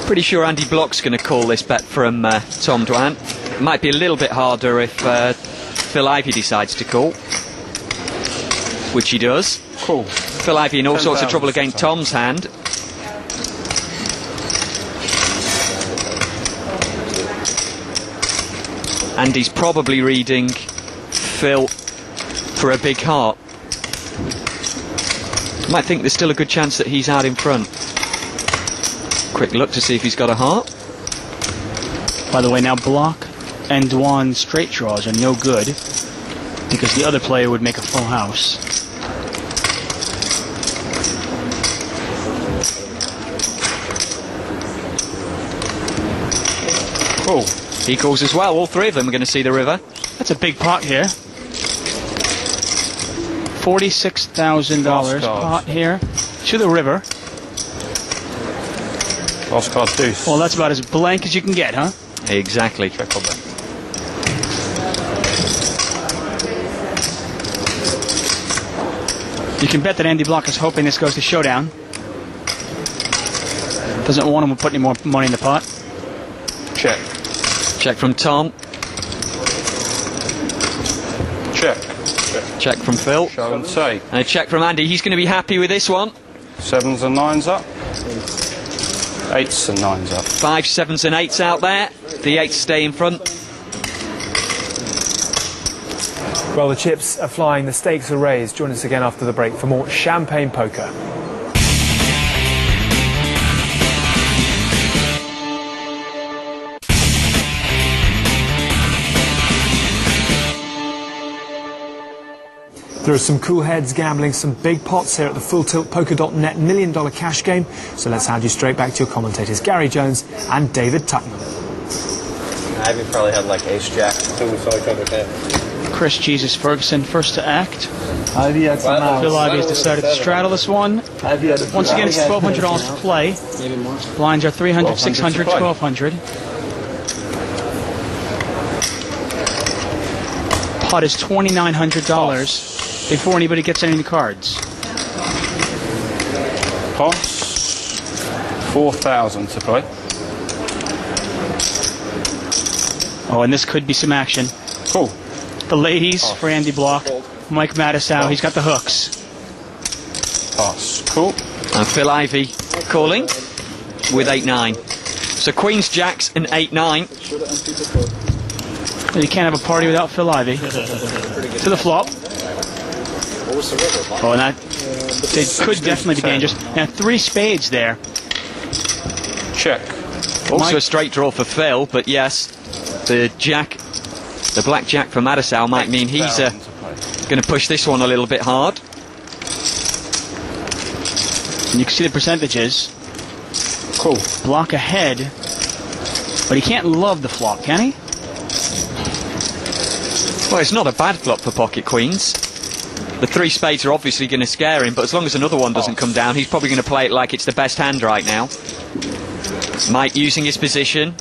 Pretty sure Andy Block's going to call this bet from Tom Dwan. It might be a little bit harder if Phil Ivey decides to call, which he does. Cool. Phil Ivey in all sorts of trouble against Tom's hand. Andy's probably reading Phil for a big heart. Might think there's still a good chance that he's out in front. Quick look to see if he's got a heart. By the way, now Block and Dwan straight draws are no good because the other player would make a full house. Oh, he calls as well. All three of them are going to see the river. That's a big pot here. $46,000 pot here to the river. Lost card deuce. Well, that's about as blank as you can get, huh? Exactly. Check on that. You can bet that Andy Block is hoping this goes to showdown. Doesn't want him to put any more money in the pot. Check. Check from Tom. Check. Check from Phil. Show and say. And a check from Andy. He's going to be happy with this one. 7s and 9s up. 8s and 9s up. 5, 7s and 8s out there. The 8s stay in front. Well, the chips are flying, the stakes are raised. Join us again after the break for more champagne poker. There are some cool heads gambling some big pots here at the FullTiltPoker.net $1 million cash game. So let's hand you straight back to your commentators, Gary Jones and David Tuckman. Ivy probably had like ace-jack. Chris Jesus Ferguson first to act. Ivy had some Phil Ivey has decided to straddle this one. Once again, it's $1,200 to play. Blinds are 300, 600, 1,200. Pot is $2,900 before anybody gets any cards. Toss. 4,000 to play. Oh, and this could be some action. Cool. The ladies for Andy Block. Mike Mattisau, he's got the hooks. Pass. Cool. And Phil Ivey calling with 8-9. So Queens, Jacks and 8-9. You can't have a party without Phil Ivey. To the flop. Oh, and that could definitely be dangerous. Now, 3 spades there. Check. Also a straight draw for Phil, but yes, the black jack from Mattisau might mean he's going to push this one a little bit hard. And you can see the percentages. Cool. Block ahead, but he can't love the flop, can he? Well, it's not a bad flop for pocket queens. The 3 spades are obviously going to scare him, but as long as another one doesn't come down, he's probably going to play it like it's the best hand right now. Mike using his position,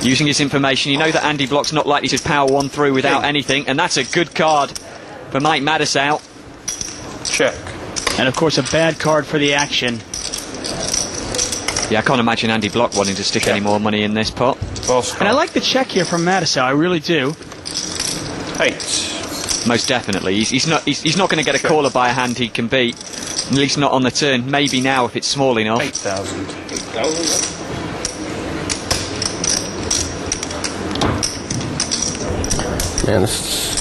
using his information. You know that Andy Block's not likely to power one through without anything, and that's a good card for Mike Mattisau. Check. And of course a bad card for the action. Yeah, I can't imagine Andy Block wanting to stick any more money in this pot. And I like the check here from Mattisau, I really do. 8. Most definitely. He's not going to get a caller by a hand he can beat. At least not on the turn. Maybe now if it's small enough. 8,000. Man, this is...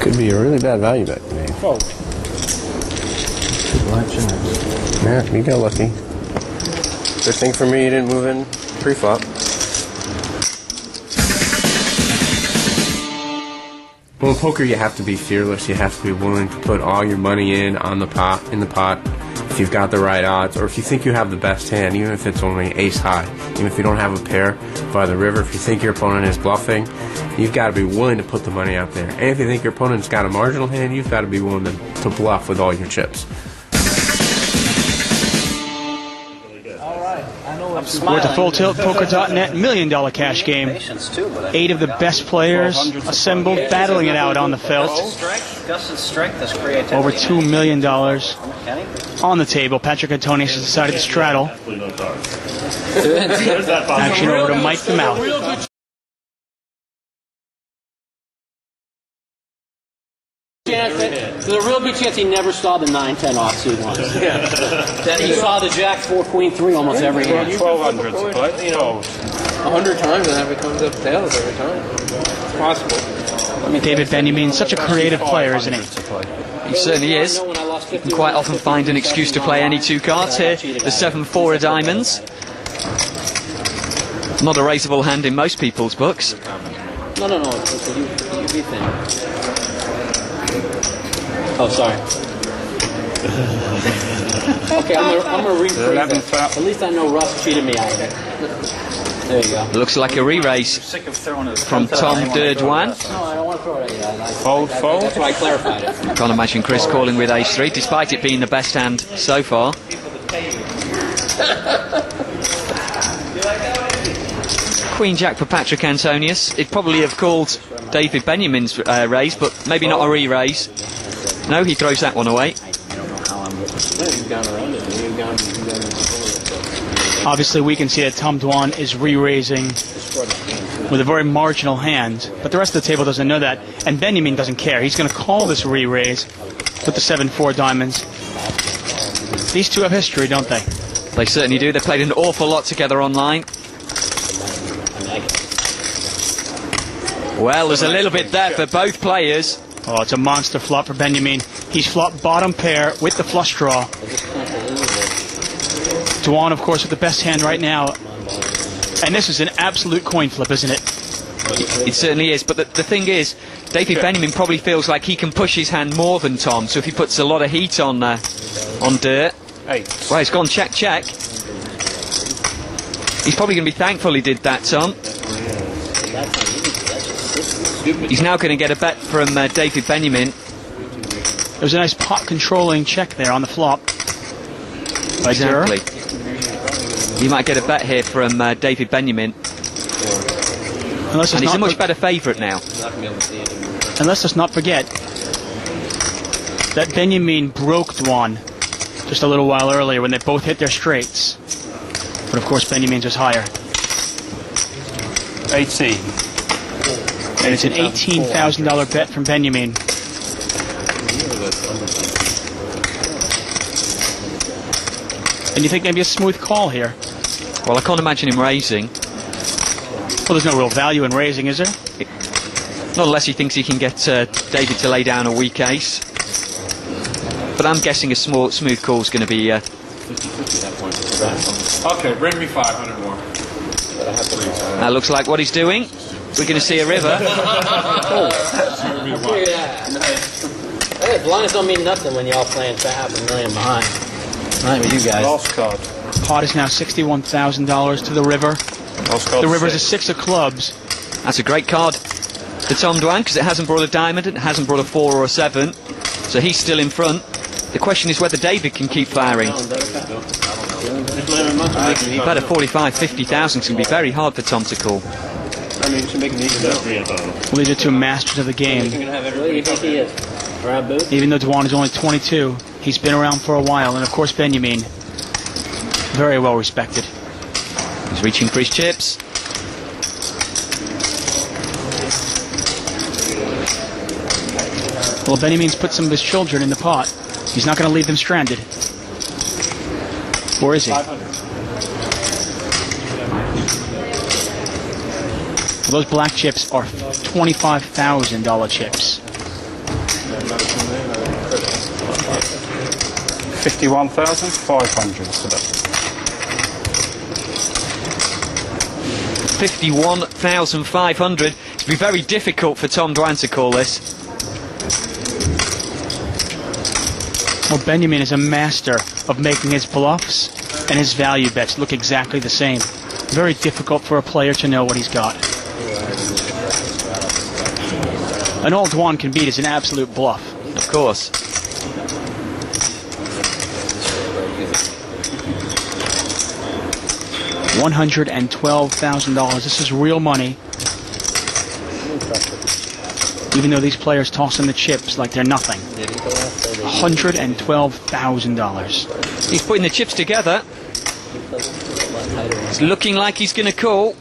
could be a really bad value bet today. Oh. Yeah, you got lucky. Good thing for me you didn't move in pre-flop. Well, in poker you have to be fearless. You have to be willing to put all your money in the pot, if you've got the right odds, or if you think you have the best hand, even if it's only ace high, even if you don't have a pair by the river, if you think your opponent is bluffing, you've got to be willing to put the money out there. And if you think your opponent's got a marginal hand, you've got to be willing to bluff with all your chips. We're at the FullTiltPoker.net $1 million cash game. 8 of the best players assembled, battling it out on the felt. Over $2 million on the table. Patrick Antonius has decided to straddle. Action over to Mike the Mouth. There's a real good chance he never saw the 9-10 offsuit once. That he saw the Jack 4 Queen 3 almost every hand. 1200 to play. 100 times and it comes up tails every time. It's possible. I mean, David Benjamin, such a creative player, isn't he? He certainly is. You can quite often find an excuse to play any 2 cards here. The 7-4 of diamonds. Not a raisable hand in most people's books. No. It's a UV thing. Oh, sorry. Okay, I'm going to rephrase that. At least I know Russ cheated me out of it. There you go. Looks like a re-raise from Tom Durdwan. No, I don't want to throw it at you. Fold. That's why I clarified it. Can't imagine Chris calling with ace-3, despite it being the best hand so far. Queen Jack for Patrick Antonius. It'd probably have called David Benjamin's raise, but maybe not a re-raise. No, he throws that one away. Obviously, we can see that Tom Dwan is re-raising with a very marginal hand, but the rest of the table doesn't know that, and Benjamin doesn't care. He's going to call this re-raise with the 7-4 diamonds. These two have history, don't they? They certainly do. They played an awful lot together online. Well, there's a little bit there for both players. Oh, it's a monster flop for Benjamin. He's flopped bottom pair with the flush draw. Dwan, of course, with the best hand right now. And this is an absolute coin flip, isn't it? It certainly is. But the thing is, David Benjamin probably feels like he can push his hand more than Tom. So if he puts a lot of heat on Dirt, well, it's gone check. He's probably going to be thankful he did that, Tom. He's now going to get a bet from David Benjamin. There was a nice pot controlling check there on the flop. Exactly. He might get a bet here from David Benjamin. And he's a much better favourite now. And let's just not forget that Benjamin broke Dwan just a little while earlier when they both hit their straights. But of course, Benjamin's was higher. 18. And it's an $18,000 bet from Benjamin. And you think maybe a smooth call here? Well, I can't imagine him raising. Well, there's no real value in raising, is there? Not unless he thinks he can get David to lay down a weak ace. But I'm guessing a smooth call is going to be... Okay, bring me 500 more. That looks like what he's doing. We're going to see a river. Hey, blinds don't mean nothing when y'all playing $500 million behind. Not with you guys. Last card. Pot is now $61,000 to the river. The river's a 6 of clubs. That's a great card to Tom Dwan because it hasn't brought a diamond, it hasn't brought a 4 or a 7. So he's still in front. The question is whether David can keep firing. About a 45, 50,000 is going to be very hard for Tom to call. Well, these are two masters of the game. Even though Dwan is only 22, he's been around for a while, and of course Benjamin, very well respected. He's reaching for his chips. Well, Benjamin's put some of his children in the pot. He's not going to leave them stranded. Or is he? Well, those black chips are $25,000 chips. 51,500 today. 51,500. It'll be very difficult for Tom Dwan to call this. Well, Benjamin is a master of making his bluffs and his value bets look exactly the same. Very difficult for a player to know what he's got. And all Dwan can beat is an absolute bluff. Of course. $112,000. This is real money. Even though these players toss in the chips like they're nothing. $112,000. He's putting the chips together. It's looking like he's going to call.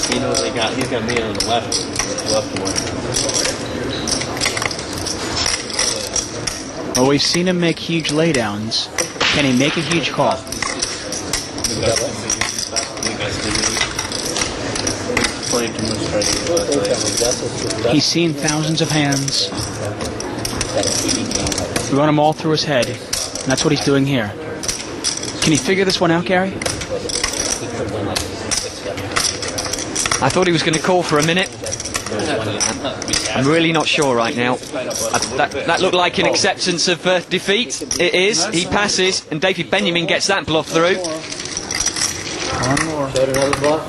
He knows he's got me on the left one. Well, we've seen him make huge laydowns. Can he make a huge call? He's seen thousands of hands. We run them all through his head, and that's what he's doing here. Can you figure this one out, Gary? I thought he was going to call for a minute. I'm really not sure right now. That looked like an acceptance of defeat. It is. He passes, and David Benjamin gets that bluff through. Showed another bluff.